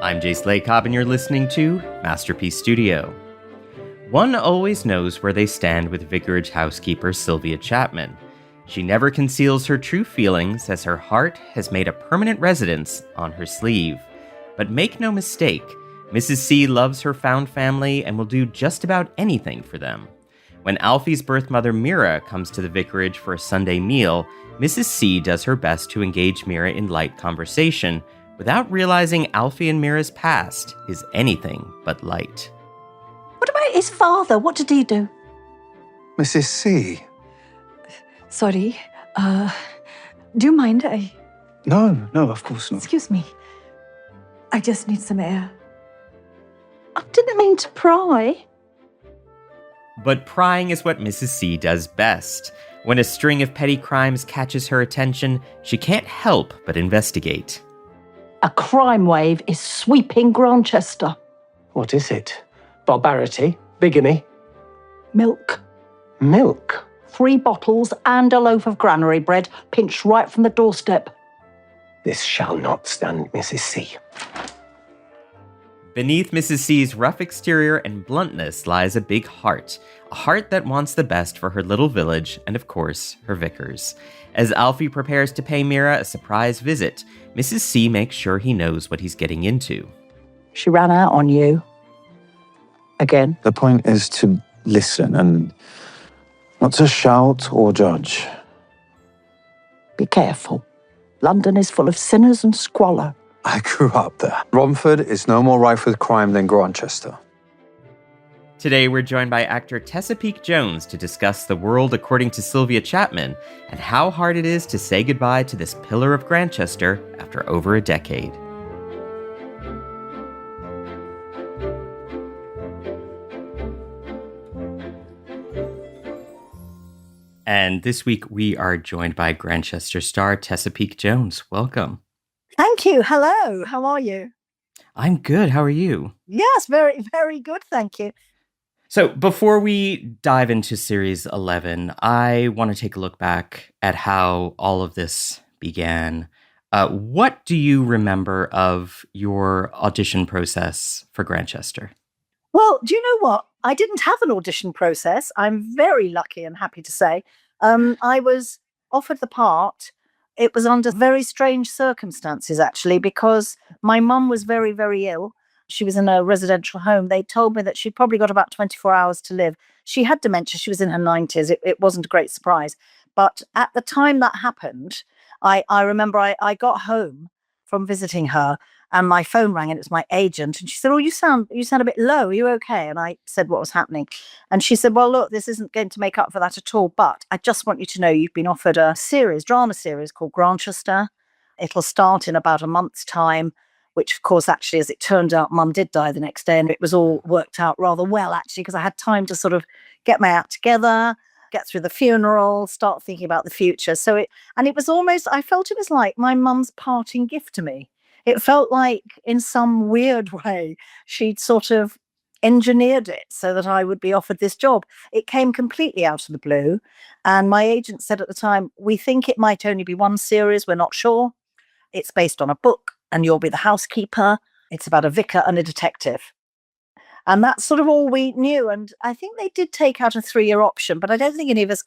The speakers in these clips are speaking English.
I'm Jace Lacob, and you're listening to Masterpiece Studio. One always knows where they stand with vicarage housekeeper Sylvia Chapman. She never conceals her true feelings, as her heart has made a permanent residence on her sleeve. But make no mistake, Mrs. C loves her found family and will do just about anything for them. When Alfie's birth mother Mira comes to the vicarage for a Sunday meal, Mrs. C does her best to engage Mira in light conversation, without realizing Alfie and Mira's past is anything but light. What about his father? What did he do? Mrs. C? Sorry, do you mind? No, of course not. Excuse me. I just need some air. I didn't mean to pry. But prying is what Mrs. C does best. When a string of petty crimes catches her attention, she can't help but investigate. A crime wave is sweeping Grantchester. What is it? Barbarity? Bigamy? Milk. Milk? 3 bottles and a loaf of granary bread pinched right from the doorstep. This shall not stand, Mrs. C. Beneath Mrs. C's rough exterior and bluntness lies a big heart. A heart that wants the best for her little village and, of course, her vicars. As Alfie prepares to pay Mira a surprise visit, Mrs. C makes sure he knows what he's getting into. She ran out on you. Again. The point is to listen and not to shout or judge. Be careful. London is full of sinners and squalor. I grew up there. Romford is no more rife with crime than Grantchester. Today we're joined by actor Tessa Peake-Jones to discuss the world according to Sylvia Chapman and how hard it is to say goodbye to this pillar of Grantchester after over a decade. And this week we are joined by Grantchester star Tessa Peake-Jones. Welcome. Thank you. Hello. How are you? I'm good. How are you? Yes, very, very good. Thank you. So before we dive into Series 11, I want to take a look back at how all of this began. What do you remember of your audition process for Grantchester? Well, do you know what? I didn't have an audition process. I'm very lucky and happy to say. I was offered the part. It was under very strange circumstances, actually, because my mum was very, very ill. She was in a residential home. They told me that she'd probably got about 24 hours to live. She had dementia. She was in her 90s. It wasn't a great surprise. But at the time that happened, I remember I got home from visiting her and my phone rang and it was my agent. And she said, "Oh, you sound a bit low. Are you okay?" And I said what was happening. And she said, "Well, look, this isn't going to make up for that at all. But I just want you to know you've been offered a drama series called Grantchester. It'll start in about a month's time." Which, of course, actually, as it turned out, Mum did die the next day. And it was all worked out rather well, actually, because I had time to sort of get my act together, get through the funeral, start thinking about the future. It was almost, I felt it was like my mum's parting gift to me. It felt like, in some weird way, she'd sort of engineered it so that I would be offered this job. It came completely out of the blue. And my agent said at the time, "We think it might only be one series. We're not sure. It's based on a book. And you'll be the housekeeper. It's about a vicar and a detective." And that's sort of all we knew. And I think they did take out a 3-year option, but I don't think any of us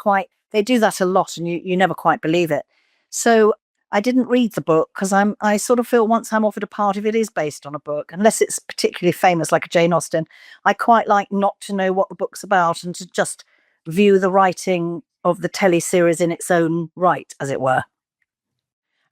they do that a lot and you never quite believe it. So I didn't read the book because I sort of feel once I'm offered a part, if it is based on a book, unless it's particularly famous like a Jane Austen, I quite like not to know what the book's about and to just view the writing of the telly series in its own right, as it were.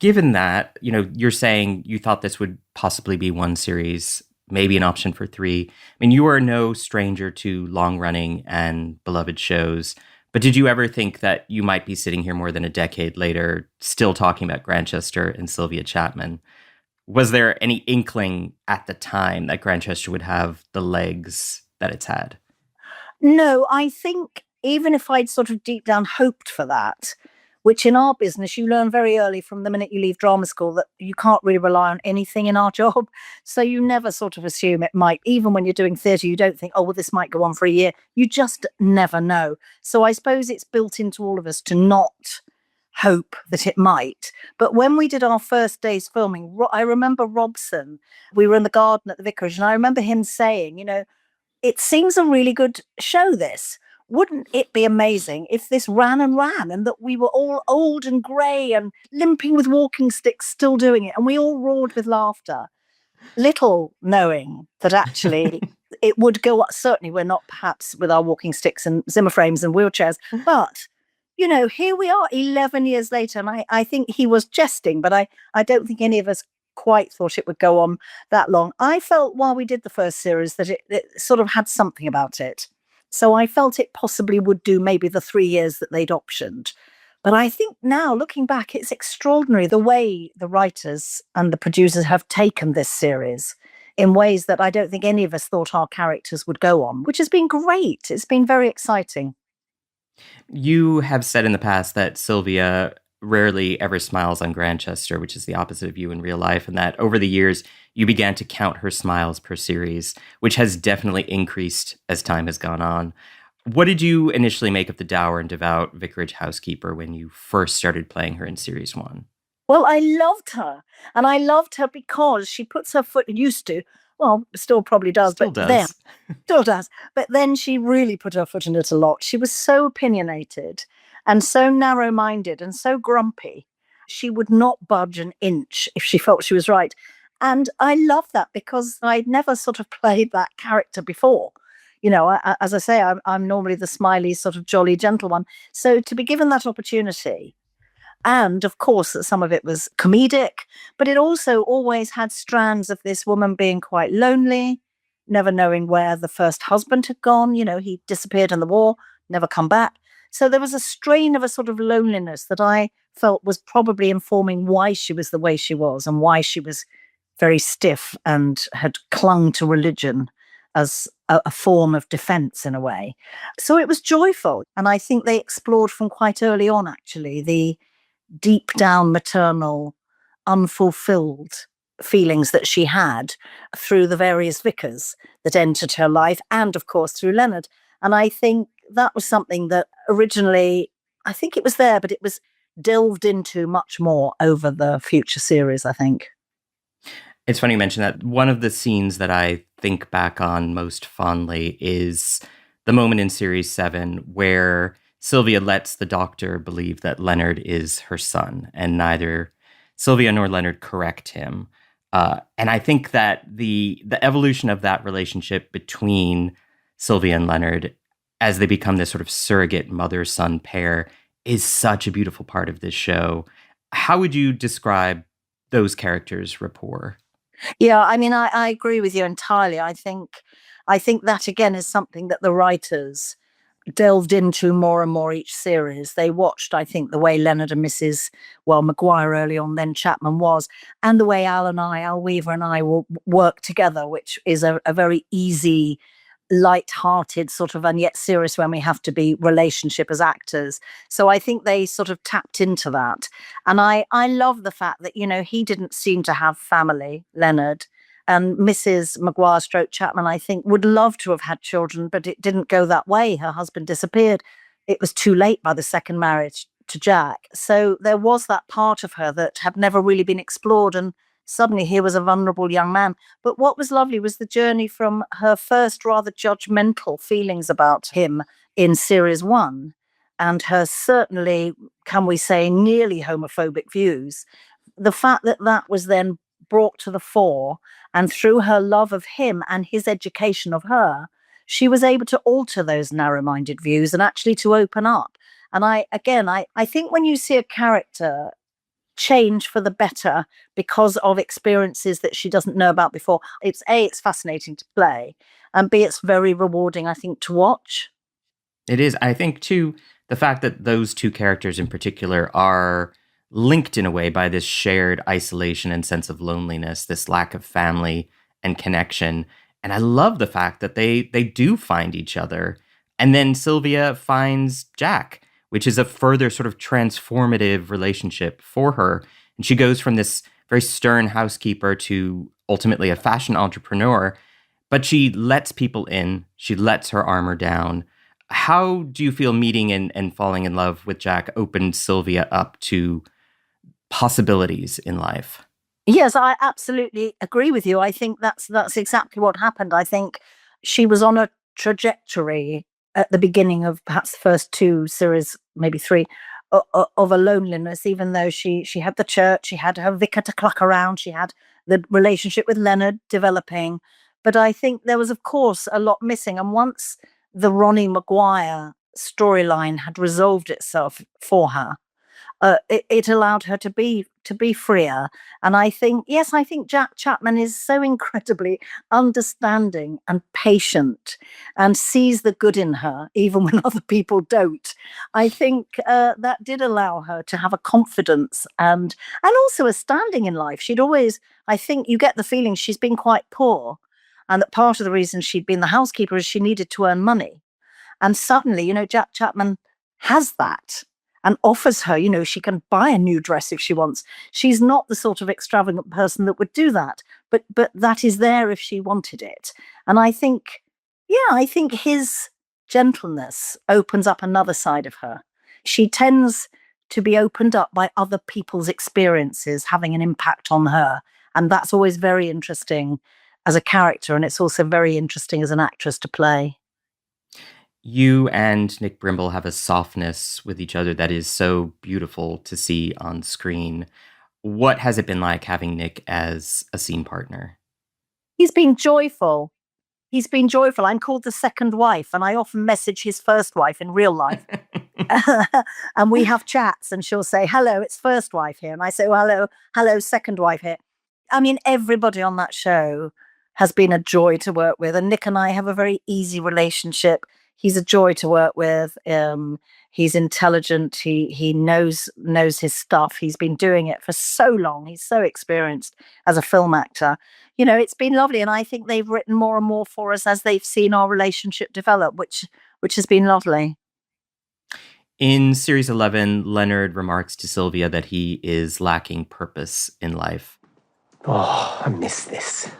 Given that, you're saying you thought this would possibly be one series, maybe an option for 3. I mean, you are no stranger to long-running and beloved shows, but did you ever think that you might be sitting here more than a decade later, still talking about Grantchester and Sylvia Chapman? Was there any inkling at the time that Grantchester would have the legs that it's had? No, I think even if I'd sort of deep down hoped for that, which in our business, you learn very early from the minute you leave drama school that you can't really rely on anything in our job. So you never sort of assume it might, even when you're doing theatre, you don't think, "Oh, well, this might go on for a year." You just never know. So I suppose it's built into all of us to not hope that it might. But when we did our first day's filming, I remember Robson, we were in the garden at the vicarage, and I remember him saying, it seems a really good show, this. Wouldn't it be amazing if this ran and ran and that we were all old and grey and limping with walking sticks still doing it? And we all roared with laughter, little knowing that actually it would go up. Certainly we're not perhaps with our walking sticks and Zimmer frames and wheelchairs, but here we are 11 years later. And I think he was jesting, but I don't think any of us quite thought it would go on that long. I felt while we did the first series that it sort of had something about it. So I felt it possibly would do maybe the 3 years that they'd optioned. But I think now, looking back, it's extraordinary the way the writers and the producers have taken this series in ways that I don't think any of us thought our characters would go on, which has been great. It's been very exciting. You have said in the past that Sylvia rarely ever smiles on Grantchester, which is the opposite of you in real life, and that over the years, you began to count her smiles per series, which has definitely increased as time has gone on. What did you initially make of the dour and devout vicarage housekeeper when you first started playing her in series 1? Well, I loved her. And I loved her because she puts her foot, used to, well, still probably does, Still but does. then, still does. But then she really put her foot in it a lot. She was so opinionated and so narrow-minded and so grumpy. She would not budge an inch if she felt she was right. And I love that because I'd never sort of played that character before. As I say, I'm normally the smiley, sort of jolly, gentle one. So to be given that opportunity, and of course that some of it was comedic, but it also always had strands of this woman being quite lonely, never knowing where the first husband had gone. He disappeared in the war, never come back. So there was a strain of a sort of loneliness that I felt was probably informing why she was the way she was and why she was very stiff and had clung to religion as a form of defense in a way. So it was joyful. And I think they explored from quite early on, actually, the deep down maternal, unfulfilled feelings that she had through the various vicars that entered her life and, of course, through Leonard. And I think that was something that originally, I think it was there, but it was delved into much more over the future series, I think. It's funny you mention that. One of the scenes that I think back on most fondly is the moment in series 7 where Sylvia lets the doctor believe that Leonard is her son, and neither Sylvia nor Leonard correct him. And I think that the evolution of that relationship between Sylvia and Leonard as they become this sort of surrogate mother-son pair is such a beautiful part of this show. How would you describe those characters' rapport? Yeah, I mean, I agree with you entirely. I think that, again, is something that the writers delved into more and more each series. They watched, I think, the way Leonard and Maguire early on, then Chapman was, and the way Al Weaver and I will work together, which is a very easy, light-hearted sort of, and yet serious when we have to be, relationship as actors. So I think they sort of tapped into that. And I love the fact that, he didn't seem to have family, Leonard. And Mrs. Maguire/Chapman, I think, would love to have had children, but it didn't go that way. Her husband disappeared. It was too late by the second marriage to Jack. So there was that part of her that had never really been explored. And suddenly here was a vulnerable young man. But what was lovely was the journey from her first rather judgmental feelings about him in series 1 and her certainly, can we say, nearly homophobic views. The fact that that was then brought to the fore, and through her love of him and his education of her, she was able to alter those narrow-minded views and actually to open up. And I think when you see a character change for the better because of experiences that she doesn't know about before, it's fascinating to play, and B, it's very rewarding, I think, to watch. It is. I think, too, the fact that those two characters in particular are linked in a way by this shared isolation and sense of loneliness, this lack of family and connection. And I love the fact that they do find each other. And then Sylvia finds Jack, which is a further sort of transformative relationship for her. And she goes from this very stern housekeeper to ultimately a fashion entrepreneur, but she lets people in. She lets her armor down. How do you feel meeting and falling in love with Jack opened Sylvia up to possibilities in life? Yes, I absolutely agree with you. I think that's exactly what happened. I think she was on a trajectory at the beginning of perhaps the first two series, maybe three, of a loneliness. Even though she had the church, she had her vicar to cluck around, she had the relationship with Leonard developing, but I think there was, of course, a lot missing. And once the Ronnie Maguire storyline had resolved itself for her, it allowed her to be freer. And I think, yes, I think Jack Chapman is so incredibly understanding and patient and sees the good in her, even when other people don't. I think that did allow her to have a confidence and also a standing in life. She'd always, I think you get the feeling she's been quite poor, and that part of the reason she'd been the housekeeper is she needed to earn money. And suddenly, Jack Chapman has that and offers her, she can buy a new dress if she wants. She's not the sort of extravagant person that would do that, but that is there if she wanted it. And I think, yeah, I think his gentleness opens up another side of her. She tends to be opened up by other people's experiences having an impact on her. And that's always very interesting as a character. And it's also very interesting as an actress to play. You and Nick Brimble have a softness with each other that is so beautiful to see on screen. What has it been like having Nick as a scene partner? He's been joyful. He's been joyful. I'm called the second wife, and I often message his first wife in real life. And we have chats, and she'll say, "Hello, it's first wife here." And I say, "Well, hello, second wife here." I mean, everybody on that show has been a joy to work with. And Nick and I have a very easy relationship. He's a joy to work with. He's intelligent. He knows his stuff. He's been doing it for so long. He's so experienced as a film actor. It's been lovely. And I think they've written more and more for us as they've seen our relationship develop, which has been lovely. In Series 11, Leonard remarks to Sylvia that he is lacking purpose in life. Oh, I miss this.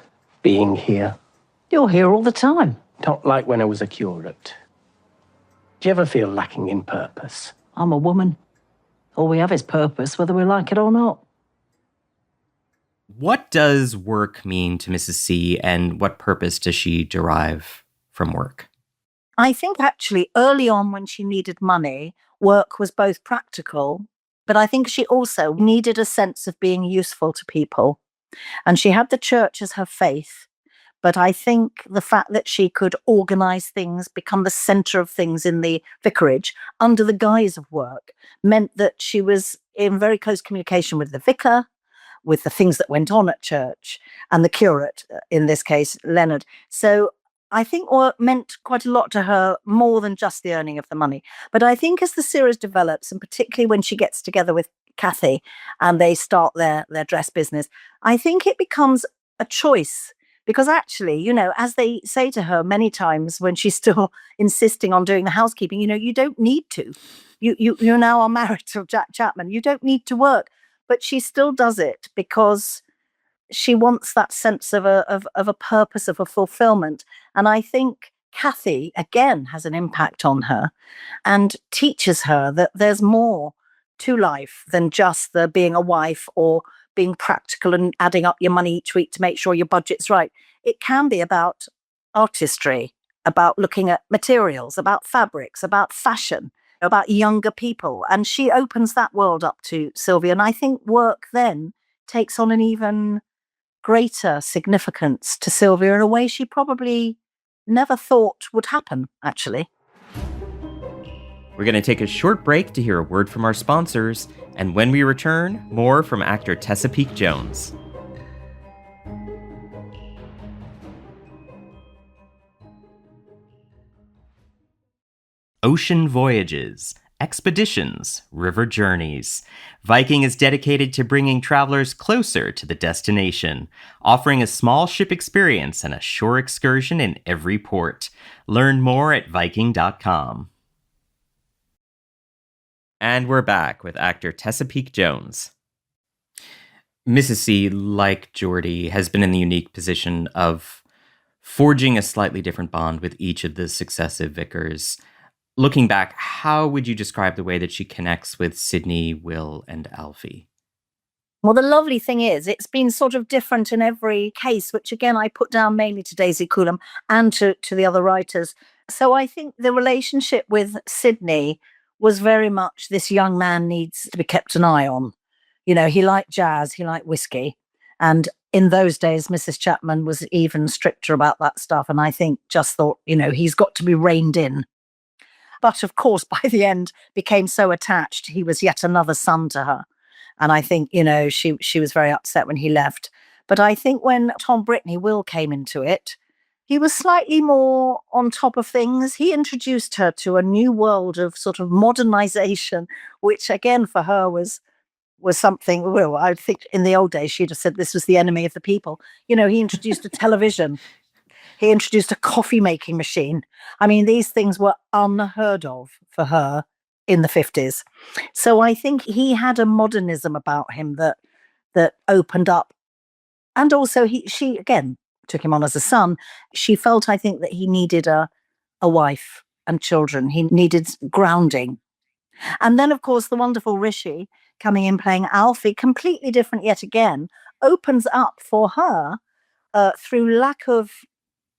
Being here. You're here all the time. Not like when I was a curate. Do you ever feel lacking in purpose? I'm a woman. All we have is purpose, whether we like it or not. What does work mean to Mrs. C, and what purpose does she derive from work? I think actually early on when she needed money, work was both practical, but I think she also needed a sense of being useful to people. And she had the church as her faith. But I think the fact that she could organise things, become the centre of things in the vicarage under the guise of work, meant that she was in very close communication with the vicar, with the things that went on at church, and the curate, in this case, Leonard. So I think work meant quite a lot to her, more than just the earning of the money. But I think as the series develops, and particularly when she gets together with Kathy and they start their dress business, I think it becomes a choice. Because actually, as they say to her many times when she's still insisting on doing the housekeeping, you don't need to. You now are married to Jack Chapman. You don't need to work. But she still does it because she wants that sense of a purpose, of a fulfillment. And I think Kathy, again, has an impact on her and teaches her that there's more to life than just the being a wife or being practical and adding up your money each week to make sure your budget's right. It can be about artistry, about looking at materials, about fabrics, about fashion, about younger people. And she opens that world up to Sylvia. And I think work then takes on an even greater significance to Sylvia in a way she probably never thought would happen, actually. We're going to take a short break to hear a word from our sponsors, and when we return, more from actor Tessa Peake-Jones. Ocean voyages, expeditions, river journeys. Viking is dedicated to bringing travelers closer to the destination, offering a small ship experience and a shore excursion in every port. Learn more at Viking.com. And we're back with actor Tessa Peake-Jones. Mrs. C, like Geordie, has been in the unique position of forging a slightly different bond with each of the successive vicars. Looking back, how would you describe the way that she connects with Sydney, Will, and Alfie? Well, the lovely thing is, it's been sort of different in every case, which again, I put down mainly to Daisy Coulomb and to the other writers. So I think the relationship with Sydney was very much this young man needs to be kept an eye on. You know, he liked jazz, he liked whiskey. And in those days, Mrs. Chapman was even stricter about that stuff. And I think just thought, you know, he's got to be reined in. But of course, by the end, became so attached, he was yet another son to her. And I think, you know, she was very upset when he left. But I think when Tom Brittney, Will, came into it, he was slightly more on top of things. He introduced her to a new world of sort of modernization, which again for her was something. Well, I think in the old days she'd have said this was the enemy of the people. You know, he introduced a television. He introduced a coffee making machine. I mean, these things were unheard of for her in the 50s. So I think he had a modernism about him that opened up. And also she again took him on as a son. She felt, I think, that he needed a wife and children. He needed grounding. And then, of course, the wonderful Rishi coming in playing Alfie, completely different yet again, opens up for her through lack of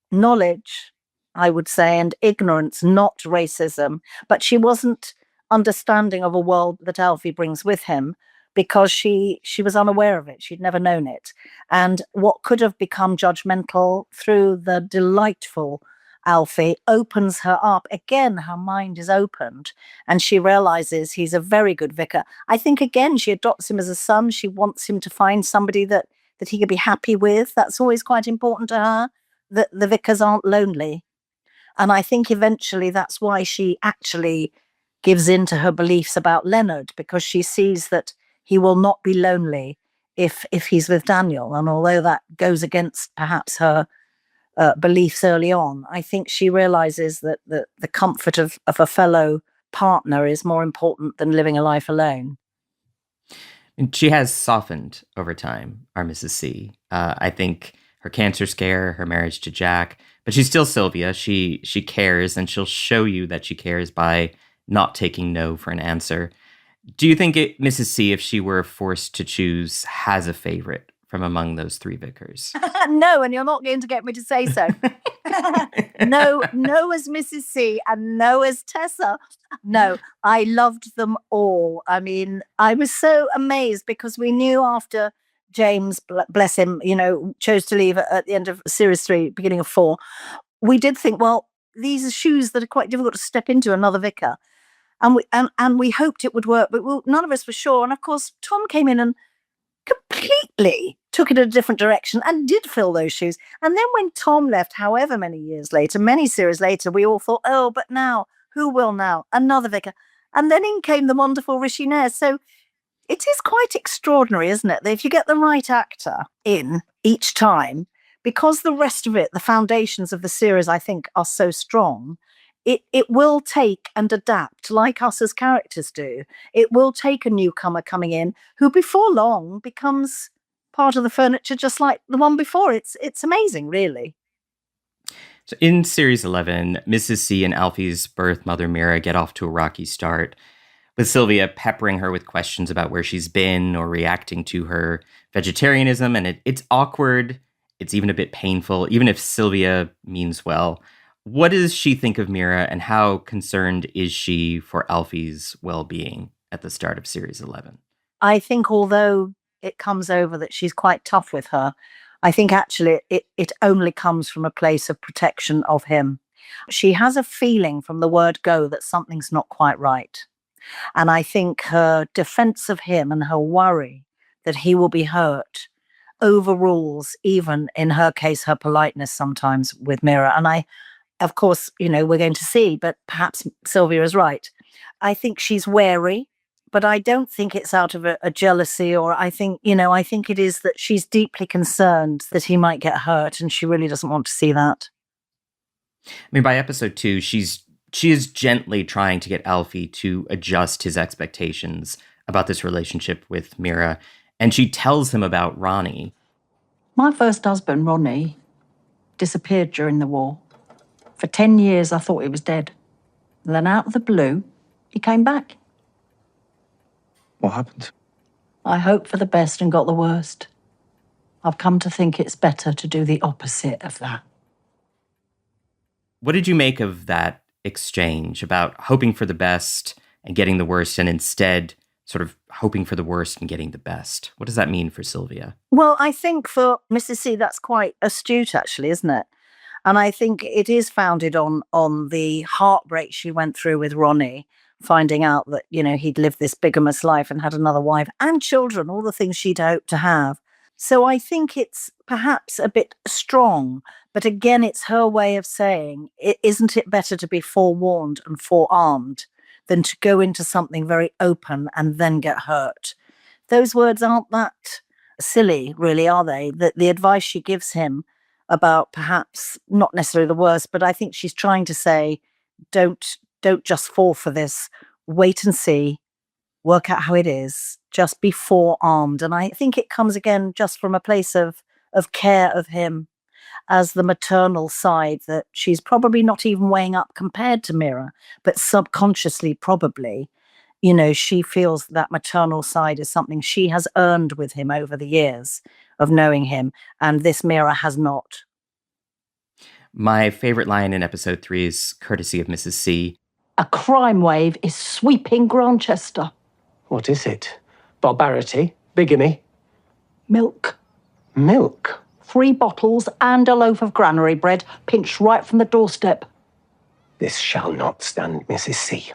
knowledge, I would say, and ignorance, not racism. But she wasn't understanding of a world that Alfie brings with him because she was unaware of it. She'd never known it. And what could have become judgmental through the delightful Alfie opens her up. Again, her mind is opened and she realizes he's a very good vicar. I think, again, she adopts him as a son. She wants him to find somebody that he could be happy with. That's always quite important to her, that the vicars aren't lonely. And I think eventually that's why she actually gives in to her beliefs about Leonard, because she sees that he will not be lonely if he's with Daniel. And although that goes against perhaps her beliefs early on, I think she realizes that the comfort of a fellow partner is more important than living a life alone. And she has softened over time, our Mrs. C. I think her cancer scare, her marriage to Jack, but she's still Sylvia. She cares, and she'll show you that she cares by not taking no for an answer. Do you think Mrs. C, if she were forced to choose, has a favorite from among those three vicars? No, and you're not going to get me to say so. No as Mrs. C and no as Tessa. No, I loved them all. I mean, I was so amazed because we knew after James, bless him, you know, chose to leave at the end of series 3, beginning of 4, we did think, well, these are shoes that are quite difficult to step into, another vicar. And we hoped it would work, but none of us were sure. And of course, Tom came in and completely took it a different direction and did fill those shoes. And then when Tom left, however many years later, many series later, we all thought, oh, but now, who will now? Another vicar. And then in came the wonderful Rishi Nair. So it is quite extraordinary, isn't it, that if you get the right actor in each time, because the rest of it, the foundations of the series, I think, are so strong, it will take and adapt like us as characters do. It will take a newcomer coming in who before long becomes part of the furniture just like the one before. It's amazing, really. So in series 11, Mrs. C and Alfie's birth mother Mira get off to a rocky start, with Sylvia peppering her with questions about where she's been or reacting to her vegetarianism. And it's awkward. It's even a bit painful, even if Sylvia means well. What does she think of Mira, and how concerned is she for Alfie's well-being at the start of series 11? I think although it comes over that she's quite tough with her, I think actually it only comes from a place of protection of him. She has a feeling from the word go that something's not quite right. And I think her defense of him and her worry that he will be hurt overrules, even in her case, her politeness sometimes with Mira. And of course, you know, we're going to see, but perhaps Sylvia is right. I think she's wary, but I don't think it's out of a jealousy, or I think it is that she's deeply concerned that he might get hurt, and she really doesn't want to see that. I mean, by episode 2, she is gently trying to get Alfie to adjust his expectations about this relationship with Mira, and she tells him about Ronnie. My first husband, Ronnie, disappeared during the war. For 10 years, I thought he was dead. And then out of the blue, he came back. What happened? I hoped for the best and got the worst. I've come to think it's better to do the opposite of that. What did you make of that exchange about hoping for the best and getting the worst, and instead sort of hoping for the worst and getting the best? What does that mean for Sylvia? Well, I think for Mrs. C, that's quite astute, actually, isn't it? And I think it is founded on the heartbreak she went through with Ronnie, finding out that, he'd lived this bigamous life and had another wife and children, all the things she'd hoped to have. So I think it's perhaps a bit strong, but again, it's her way of saying, isn't it better to be forewarned and forearmed than to go into something very open and then get hurt? Those words aren't that silly, really, are they? The advice she gives him about perhaps not necessarily the worst, but I think she's trying to say, don't just fall for this. Wait and see. Work out how it is. Just be forearmed. And I think it comes again just from a place of care of him as the maternal side that she's probably not even weighing up compared to Mira, but subconsciously probably, she feels that maternal side is something she has earned with him over the years of knowing him, and this Mira has not. My favorite line in episode 3 is courtesy of Mrs. C. A crime wave is sweeping Grantchester. What is it? Barbarity? Bigamy? Milk. Milk? 3 bottles and a loaf of granary bread pinched right from the doorstep. This shall not stand, Mrs. C.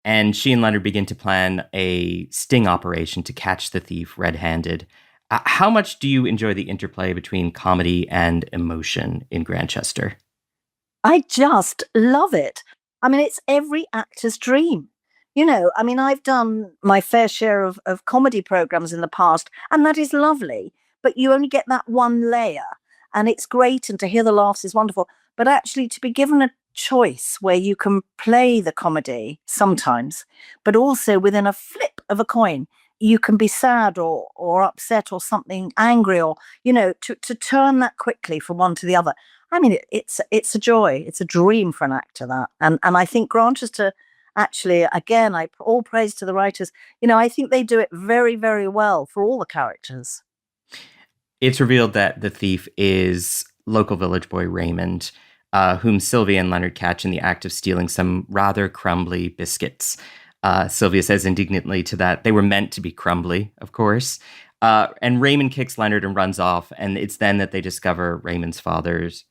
And she and Leonard begin to plan a sting operation to catch the thief red-handed. How much do you enjoy the interplay between comedy and emotion in Grantchester? I just love it. I mean, it's every actor's dream. I've done my fair share of comedy programs in the past, and that is lovely, but you only get that one layer, and it's great, and to hear the laughs is wonderful. But actually, to be given a choice where you can play the comedy sometimes, but also within a flip of a coin, you can be sad or upset or something angry, or, to turn that quickly from one to the other. I mean, it's a joy. It's a dream for an actor, that. And I think Grantchester, actually, again, all praise to the writers. I think they do it very, very well for all the characters. It's revealed that the thief is local village boy Raymond, whom Sylvia and Leonard catch in the act of stealing some rather crumbly biscuits. Sylvia says indignantly to that, they were meant to be crumbly, of course. And Raymond kicks Leonard and runs off, and it's then that they discover Raymond's father's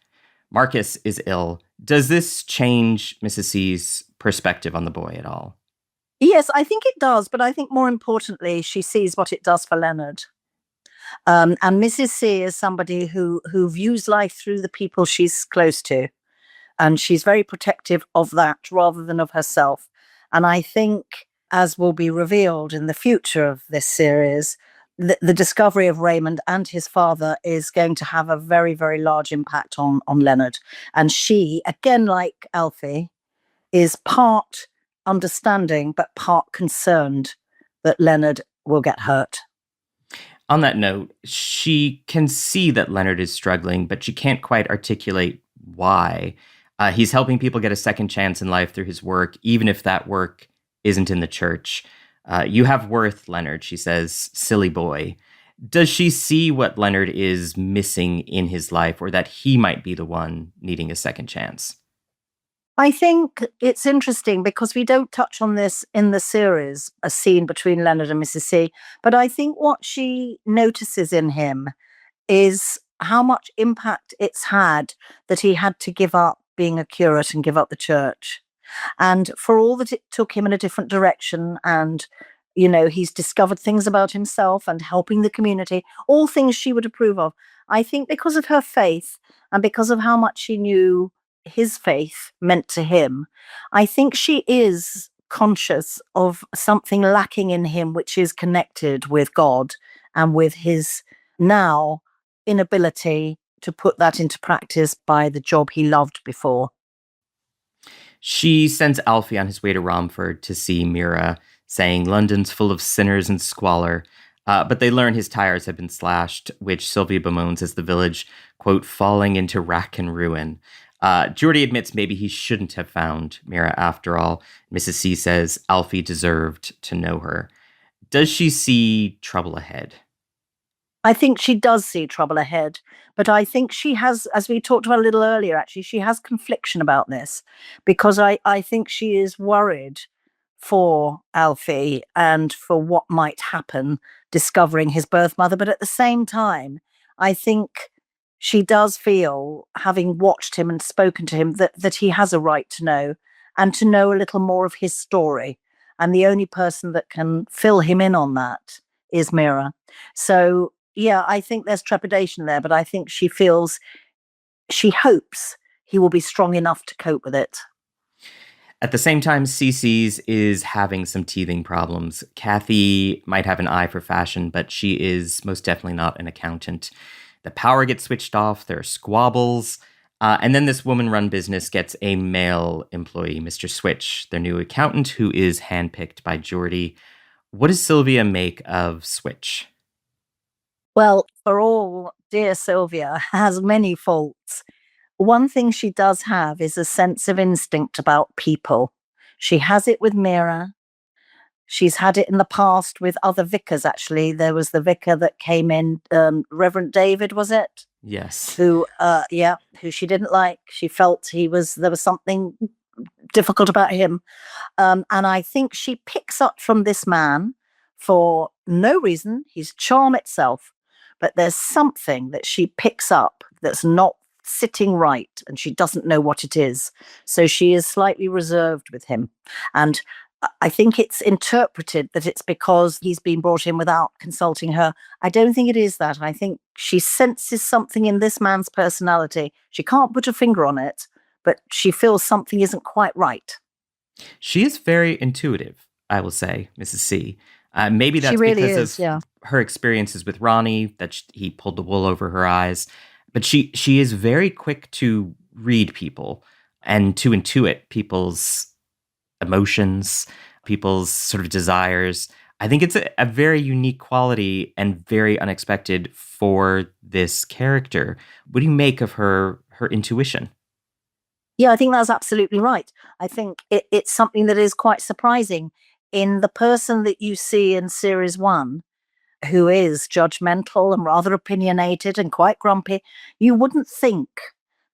Marcus is ill. Does this change Mrs. C's perspective on the boy at all? Yes, I think it does, but I think more importantly, she sees what it does for Leonard. And Mrs. C is somebody who views life through the people she's close to, and she's very protective of that rather than of herself. And I think, as will be revealed in the future of this series, the discovery of Raymond and his father is going to have a very, very large impact on Leonard. And she, again, like Alfie, is part understanding but part concerned that Leonard will get hurt. On that note, she can see that Leonard is struggling, but she can't quite articulate why. He's helping people get a second chance in life through his work, even if that work isn't in the church. You have worth, Leonard, she says, silly boy. Does she see what Leonard is missing in his life, or that he might be the one needing a second chance? I think it's interesting because we don't touch on this in the series, a scene between Leonard and Mrs. C. But I think what she notices in him is how much impact it's had that he had to give up being a curate and give up the church. And for all that it took him in a different direction, and, he's discovered things about himself and helping the community, all things she would approve of. I think because of her faith and because of how much she knew his faith meant to him, I think she is conscious of something lacking in him, which is connected with God and with his now inability to put that into practice by the job he loved before. She sends Alfie on his way to Romford to see Mira, saying London's full of sinners and squalor. But they learn his tires have been slashed, which Sylvia bemoans as the village, quote, falling into rack and ruin. Geordie admits maybe he shouldn't have found Mira after all. Mrs. C says Alfie deserved to know her. Does she see trouble ahead? I think she does see trouble ahead, but I think she has, as we talked about a little earlier, actually, she has confliction about this, because I think she is worried for Alfie and for what might happen discovering his birth mother. But at the same time, I think she does feel, having watched him and spoken to him, that he has a right to know, and to know a little more of his story. And the only person that can fill him in on that is Mira. So, yeah, I think there's trepidation there, but I think she hopes he will be strong enough to cope with it. At the same time, Cece's is having some teething problems. Kathy might have an eye for fashion, but she is most definitely not an accountant. The power gets switched off, there are squabbles, and then this woman-run business gets a male employee, Mr. Switch, their new accountant, who is handpicked by Geordie. What does Sylvia make of Switch? Well, for all dear Sylvia has many faults, one thing she does have is a sense of instinct about people. She has it with Mira. She's had it in the past with other vicars, actually. There was the vicar that came in, Reverend David, was it? Yes. Who she didn't like. She felt there was something difficult about him. And I think she picks up from this man for no reason. He's charm itself. But there's something that she picks up that's not sitting right, and she doesn't know what it is. So she is slightly reserved with him. And I think it's interpreted that it's because he's been brought in without consulting her. I don't think it is that. I think she senses something in this man's personality. She can't put a finger on it, but she feels something isn't quite right. She is very intuitive, I will say, Mrs. C. Maybe that's really because of her experiences with Ronnie, that he pulled the wool over her eyes. But she is very quick to read people and to intuit people's emotions, people's sort of desires. I think it's a very unique quality and very unexpected for this character. What do you make of her intuition? Yeah, I think that's absolutely right. I think it's something that is quite surprising in the person that you see in series 1, who is judgmental and rather opinionated and quite grumpy. You wouldn't think,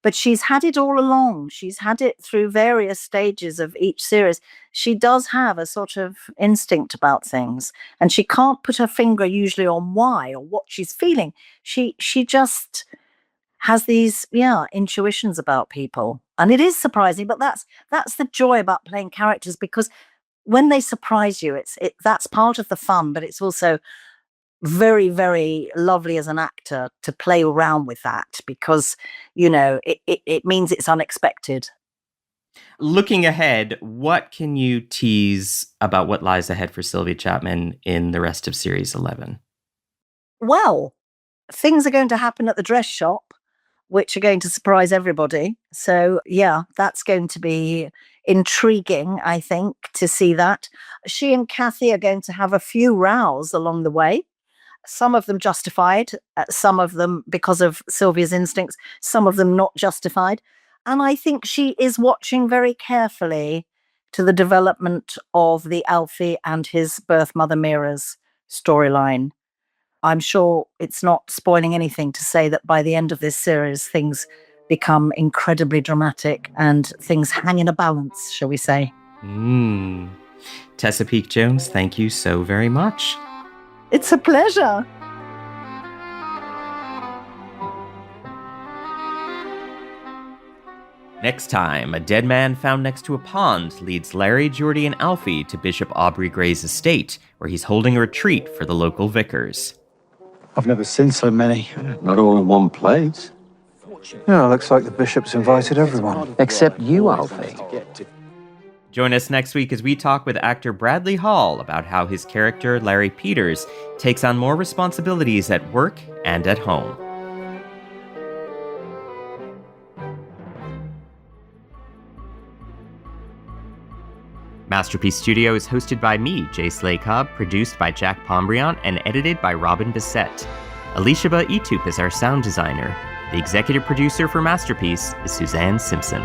but she's had it all along. She's had it through various stages of each series. She does have a sort of instinct about things, and she can't put her finger usually on why or what she's feeling. She just has these intuitions about people, and it is surprising. But that's the joy about playing characters, because when they surprise you, that's part of the fun, but it's also very, very lovely as an actor to play around with that, because, it means it's unexpected. Looking ahead, what can you tease about what lies ahead for Sylvia Chapman in the rest of Series 11? Well, things are going to happen at the dress shop, which are going to surprise everybody. So, yeah, that's going to be intriguing, I think, to see that. She and Kathy are going to have a few rows along the way. Some of them justified, some of them because of Sylvia's instincts, some of them not justified. And I think she is watching very carefully to the development of the Alfie and his birth mother Mira's storyline. I'm sure it's not spoiling anything to say that by the end of this series, things become incredibly dramatic and things hang in a balance, shall we say. Tessa Peake-Jones, thank you so very much. It's a pleasure. Next time, a dead man found next to a pond leads Larry, Geordie, and Alfie to Bishop Aubrey Gray's estate, where he's holding a retreat for the local vicars. I've never seen so many. Not all in one place. Yeah, looks like the bishop's invited everyone. Except you, Alfie. Join us next week as we talk with actor Bradley Hall about how his character, Larry Peters, takes on more responsibilities at work and at home. Masterpiece Studio is hosted by me, Jay Slay-Cobb, produced by Jack Pombriant, and edited by Robin Bissett. Alicia Itup is our sound designer. The executive producer for Masterpiece is Suzanne Simpson.